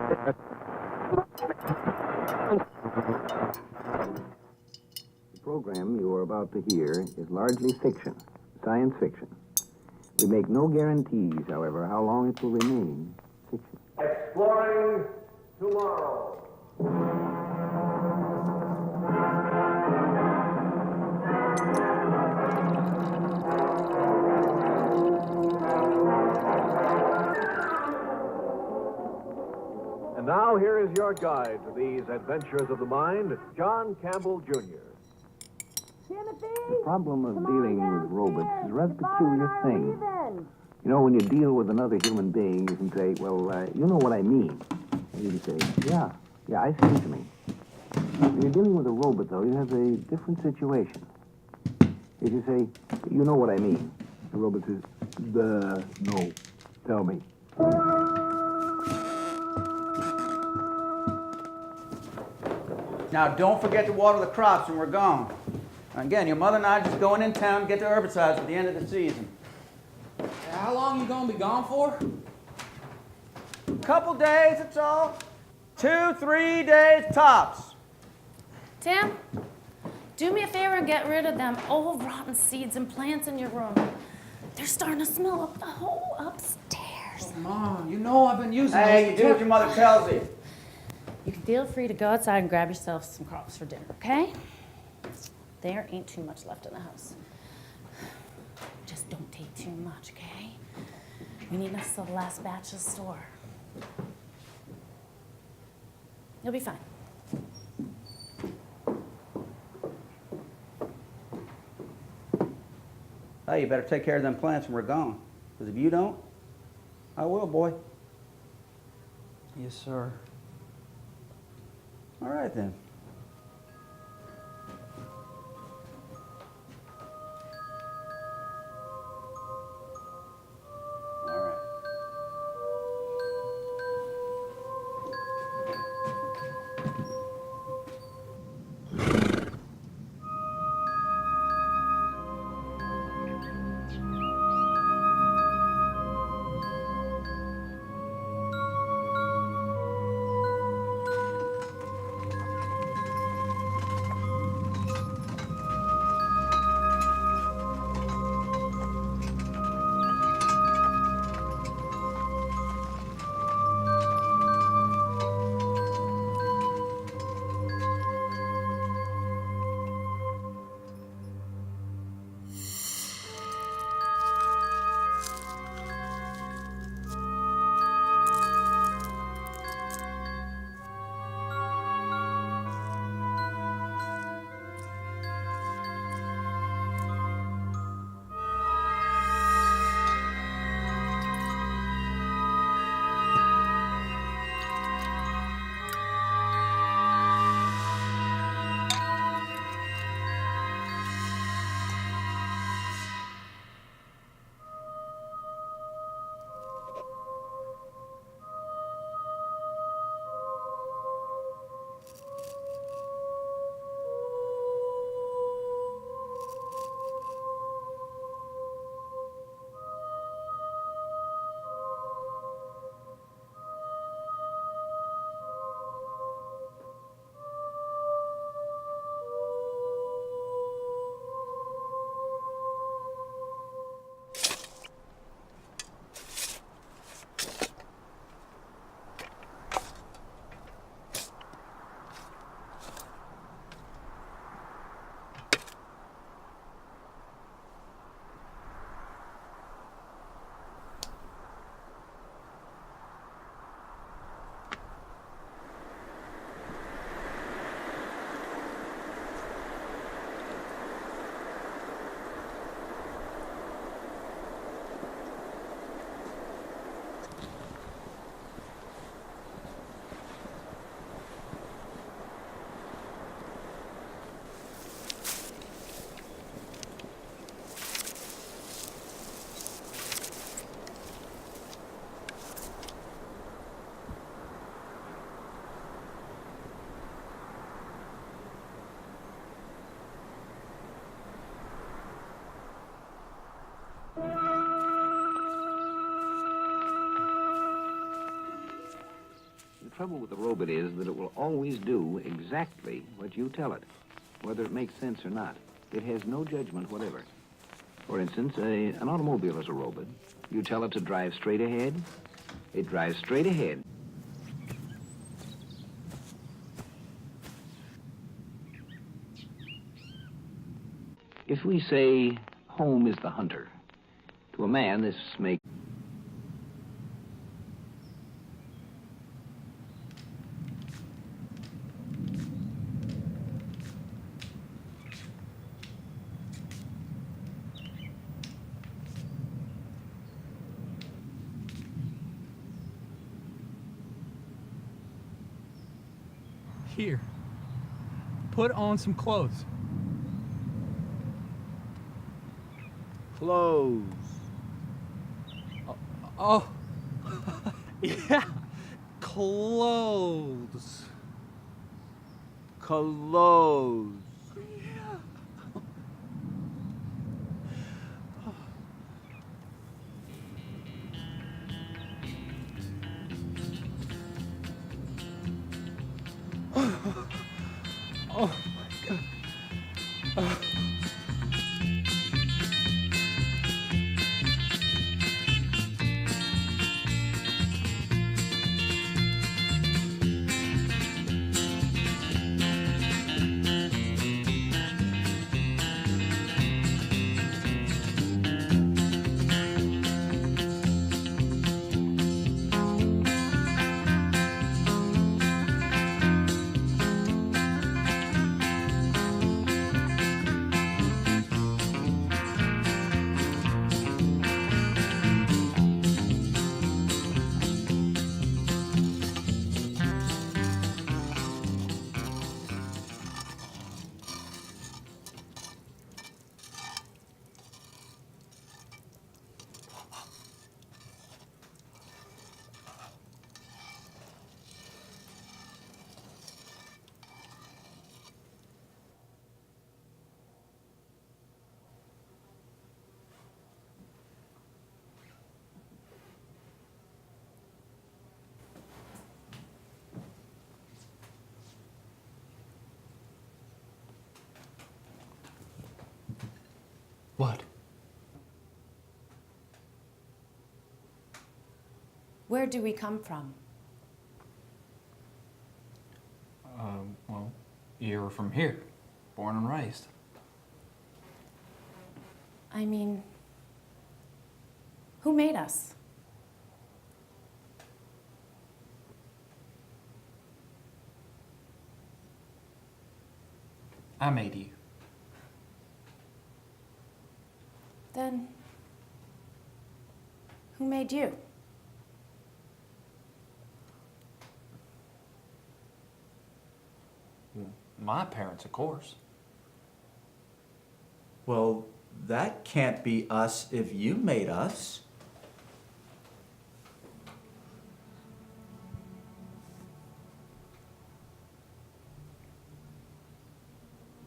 The program you are about to hear is largely fiction, science fiction. We make no guarantees, however, how long it will remain fiction. Exploring tomorrow. And now here is your guide to these adventures of the mind, John Campbell Jr. Timothy! The problem of dealing with robots is a rather peculiar thing. You know, when you deal with another human being, you can say, well, you know what I mean. And you can say, yeah, I see what you mean. When you're dealing with a robot, though, you have a different situation. If you say, you know what I mean, the robot says, no, tell me. Now, don't forget to water the crops when we're gone. Again, your mother and I are just going in town to get the herbicides at the end of the season. How long you gonna be gone for? Couple days, that's all. 2-3 days tops. Tim, do me a favor and get rid of them old rotten seeds and plants in your room. They're starting to smell up the whole upstairs. Oh, Mom, you know I've been using Hey, you do what your mother tells you. You can feel free to go outside and grab yourself some crops for dinner, okay? There ain't too much left in the house. Just don't take too much, okay? We need enough till the last batch of store. You'll be fine. Hey, you better take care of them plants when we're gone. Because if you don't, I will, boy. Yes, sir. All right, then. All right. trouble with the robot is that it will always do exactly what you tell it, whether it makes sense or not. It has no judgment whatever. For instance, an automobile is a robot. You tell it to drive straight ahead, it drives straight ahead. If we say home is the hunter, to a man this makes Here. Put on some clothes. Clothes. Oh. Yeah. Clothes. Clothes. Oh my God. What? Where do we come from? Well, you're from here, born and raised. I mean, who made us? I made you. Then, who made you? My parents, of course. Well, that can't be us if you made us.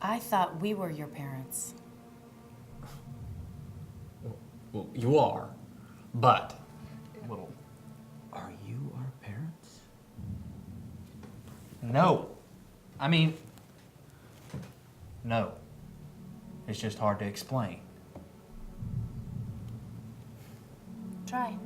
I thought we were your parents. Well, you are, but... Well, Are you our parents? no. I mean... No. It's just hard to explain. Try.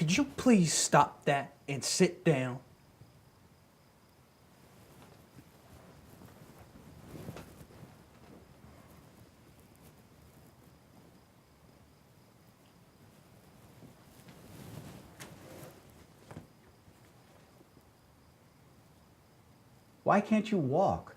Could you please stop that and sit down? Why can't you walk?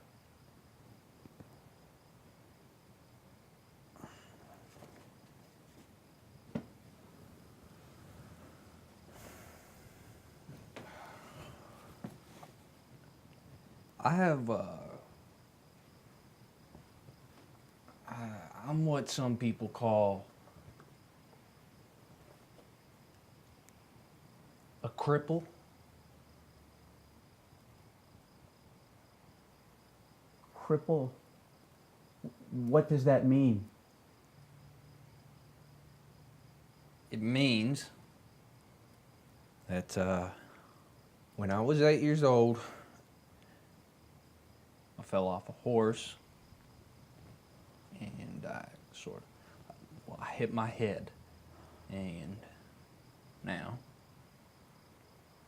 I'm what some people call a cripple. Cripple? What does that mean? It means that when I was 8 years old, I fell off a horse and I hit my head, and now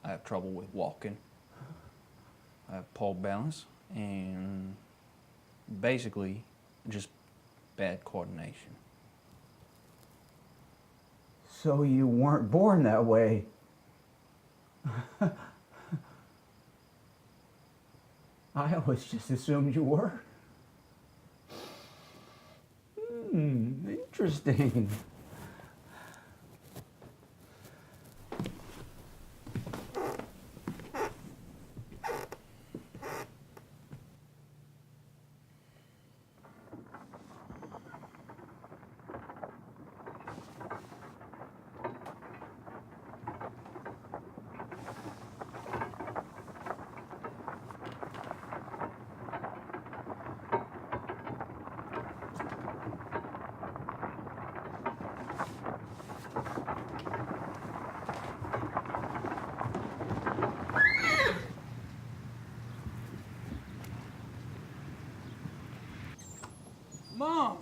I have trouble with walking. I have pole balance and basically just bad coordination. So you weren't born that way. I always just assumed you were. Interesting. Mom!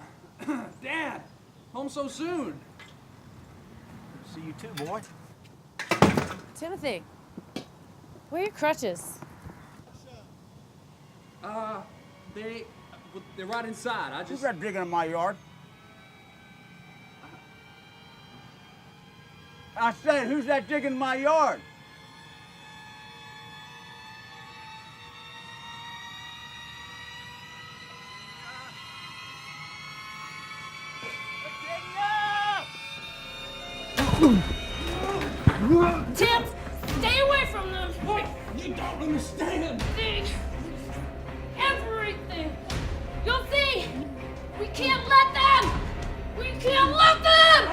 Dad! Home so soon! See you too, boy. Timothy, where are your crutches? They're right inside. Who's that digging in my yard? I said, who's that digging in my yard? Tim, stay away from them! What? You don't understand! Everything! You'll see! We can't let them! We can't let them!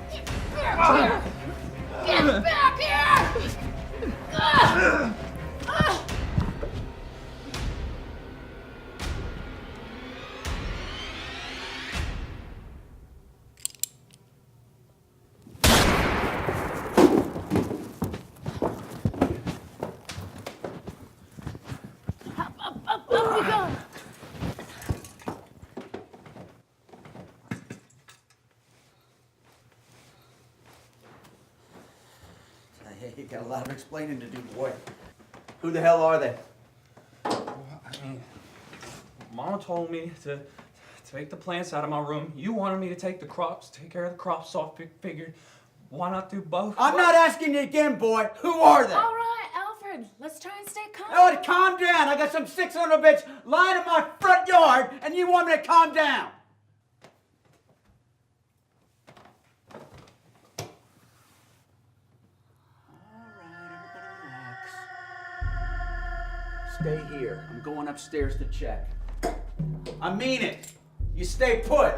Get back here! Get back here! Up we go! Hey, you got a lot of explaining to do, boy. Who the hell are they? Mama told me to take the plants out of my room. You wanted me to take care of the crops, so I figured, why not do both? I'm not asking you again, boy. Who are they? All right, Alfred, let's try and stay calm. Oh, calm down. I got some 600 bitch lying in my front yard, and you want me to calm down? Stay here. I'm going upstairs to check. I mean it. You stay put.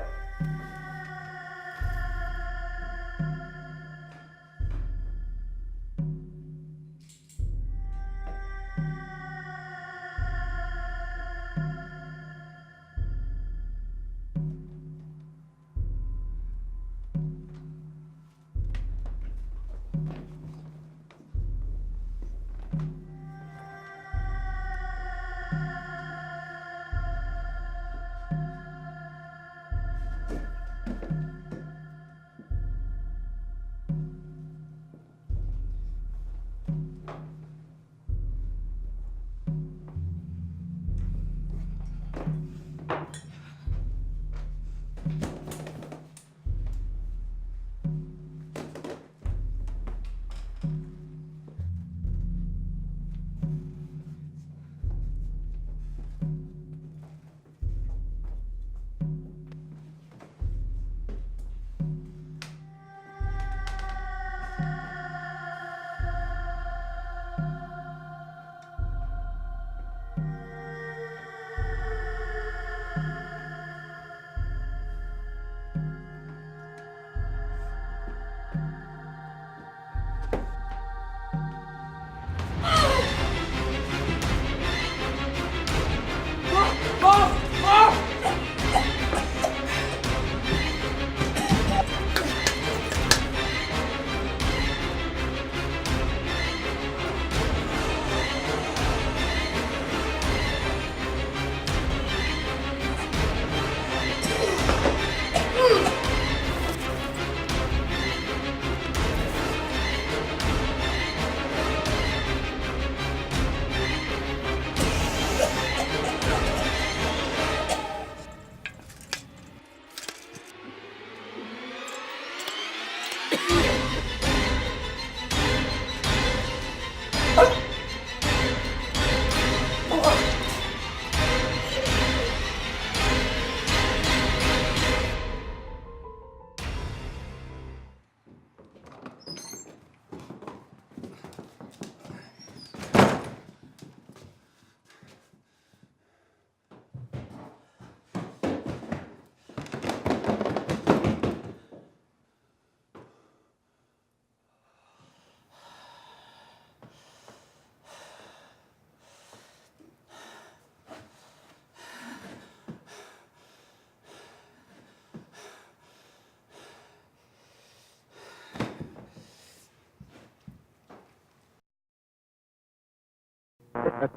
The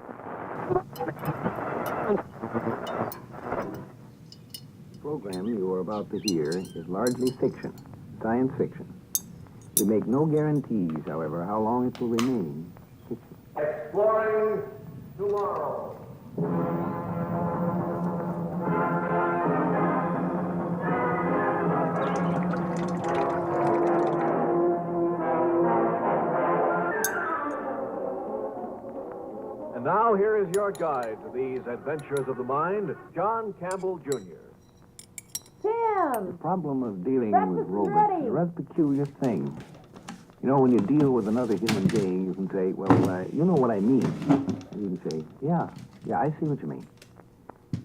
program you are about to hear is largely fiction, science fiction. We make no guarantees, however, how long it will remain fiction. Exploring tomorrow. And now here is your guide to these adventures of the mind, John Campbell Jr. The Tim! problem of dealing Breakfast with is robots ready. is a rather peculiar thing. You know, when you deal with another human being, you can say, well, you know what I mean. And you can say, yeah, I see what you mean.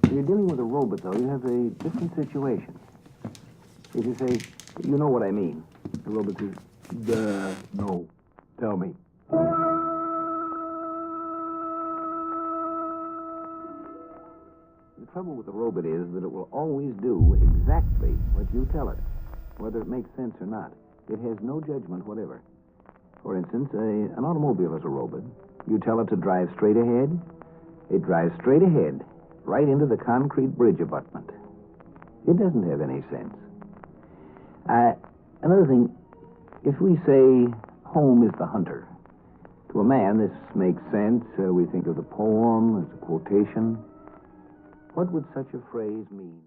When you're dealing with a robot, though, you have a different situation. If you say, you know what I mean, the robot says, duh, no, tell me. The trouble with the robot is that it will always do exactly what you tell it, whether it makes sense or not. It has no judgment whatever. For instance, an automobile is a robot. You tell it to drive straight ahead, it drives straight ahead, right into the concrete bridge abutment. It doesn't have any sense. Another thing, if we say home is the hunter, to a man this makes sense. We think of the poem as a quotation. What would such a phrase mean?